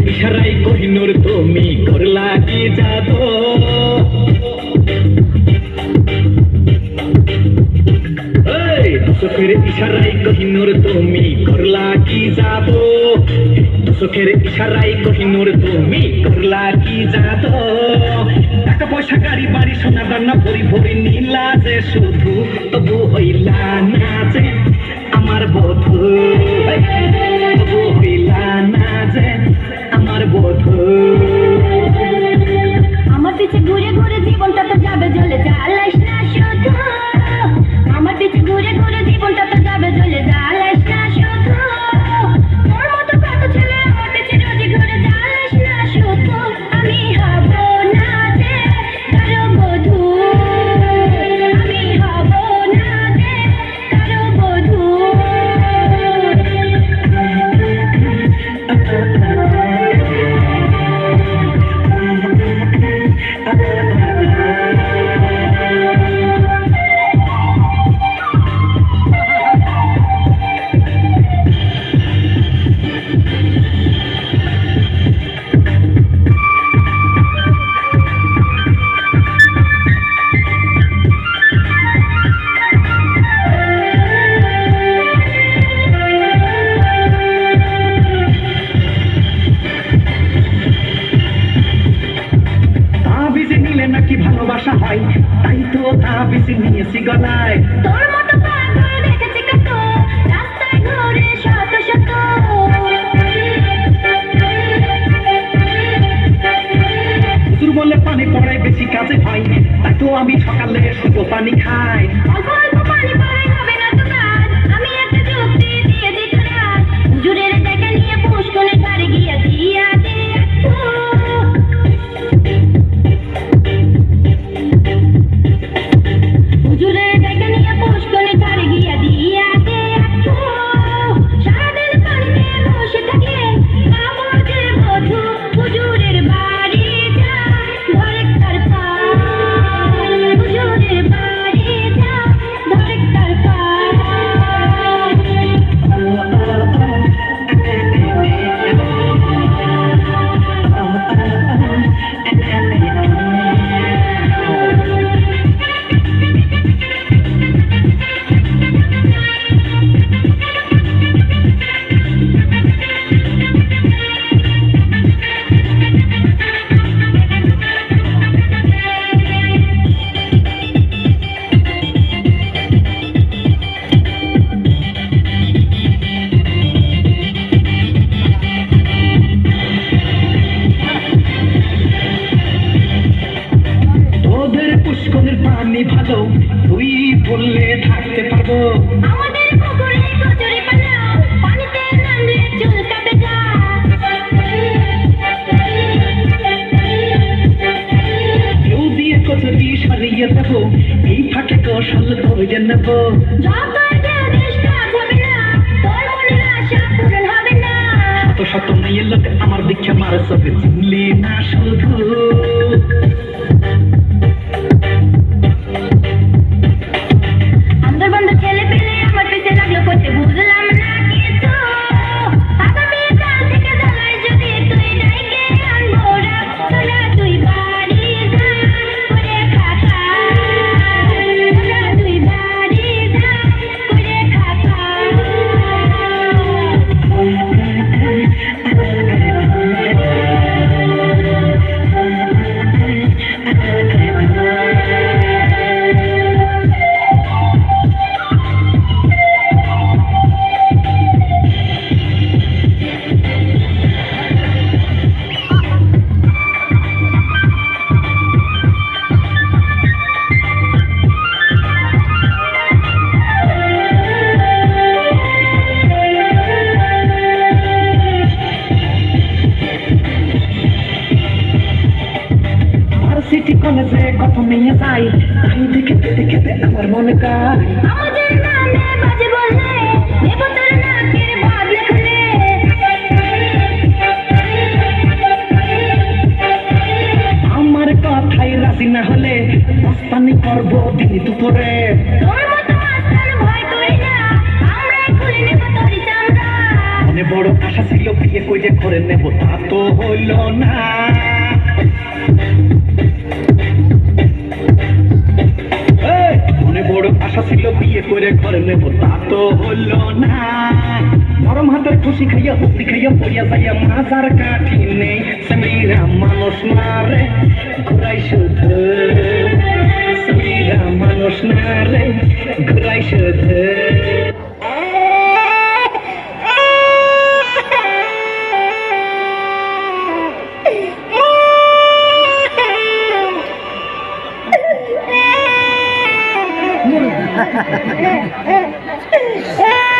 ইশারায় কোহিনূর তুমি করলা কি জাদু চোখের ইশারায় কোহিনূর তুমি করলা কি জাদু চোখের ইশারায় কোহিনূর তুমি করলা কি জাদু টাকা পয়সা গাড়ি বাড়ি সোনা দানা ভরি ভরি নীলা যে শুধু তবু হইলা না যে আমার বধূ তবু হইলা না যে আমার বধূ আমার পিছে ঘুরে ঘুরে জীবনটা তো যাবে জ্বলে জ্বালাইস না শুধু আমার পিছে ঘুরে ঘুরে জীবনটা তো যাবে জ্বলে জ্বালাইস না শুধু তোর মতো কত ছেলে আমার পিছে রোজই ঘুরে জ্বালাইস না শুধু আমি হব না যে কারো বধূ আমি হব না যে কারো বধূ নাকি ভালোবাসা হয় তাই তো তাবিজ নিয়েছি গলায় তোর মতো পাগল দেখেছি কত রাস্তায় ঘুরে শত শত হুজুর বলে পানি পড়ে বেশি কাজে হয় তাই তো আমি সকালে শুধু পানি খাই অল্প অল্প পানি পড়ে হবে না তো কাজ আমি একটা যুক্তি দিয়ে দিতে রাজ হুজুরের দেখা নিয়ে পুষ্কনে ধারে গিয়ে দিয়া দে হুজুরের দেখা নিয়ে পুষ্কনে ধারে গিয়ে দিয়া দে সারাদিন পানিতে বসে থাকলে কামড় যে বধূ হুজুরের বাড়ি যা ধরে তার পা হুজুরের বাড়ি যা ধরে তার পা পুষ্করের পানি ভালো তুই বললে থাকতে পারবো আমাদের পুকুরে কচুরি পানা পানিতে নামলে চুলকাবে গা কেউ দিয়ে কচুরি সারিয়ে দেবো এই ফাঁকে কৌশল ধরে নেবো যতই দেশ কাজ হবে না তোর মনের আশা পূরণ হবে না শত শত মেয়ের লোক আমার দিকে মারে চোখে চিনলি না শুধু আন্দর বন্ধ ছেলে পেলে আমার পিছে লাগলো করতে বুঝলাম না কিছু আগামী কাল থেকে জ্বালাই যদি তুই ডাইকে আনবো তোরা তুই বাড়ি যা করে খাখা তোরা তুই বাড়ি যা করে খাখা সিটি কলেজে কত মেয়ে যায় তাই দেখে দেখে আমার মনে কায় আমাদের নামে বাজে বললে দেবতার নাকের বাদ লেখলে আমার কথাই রাজি না হলে মস্তানি করবো দিন দুপুরে তোর মতো মাস্টার ভয় করি না আমরাই খুলে নেব তোর চামড়া মনে বড় আশা ছিল বিয়ে করে নেবো তা তো হলো না। এই, মনে বড় আশা ছিল বিয়ে করে ঘরে নেব, তা তো হলো না। নরম হাতের খুশি খাইয়া হুপি খাইয়া পড়িয়া যাইয়া মাজার কাঠি নেই। সমীরা মানুষ না রে ঘুরাই শুধু, সমীরা মানুষ না রে ঘুরাই শুধু। Ha ha ha ha!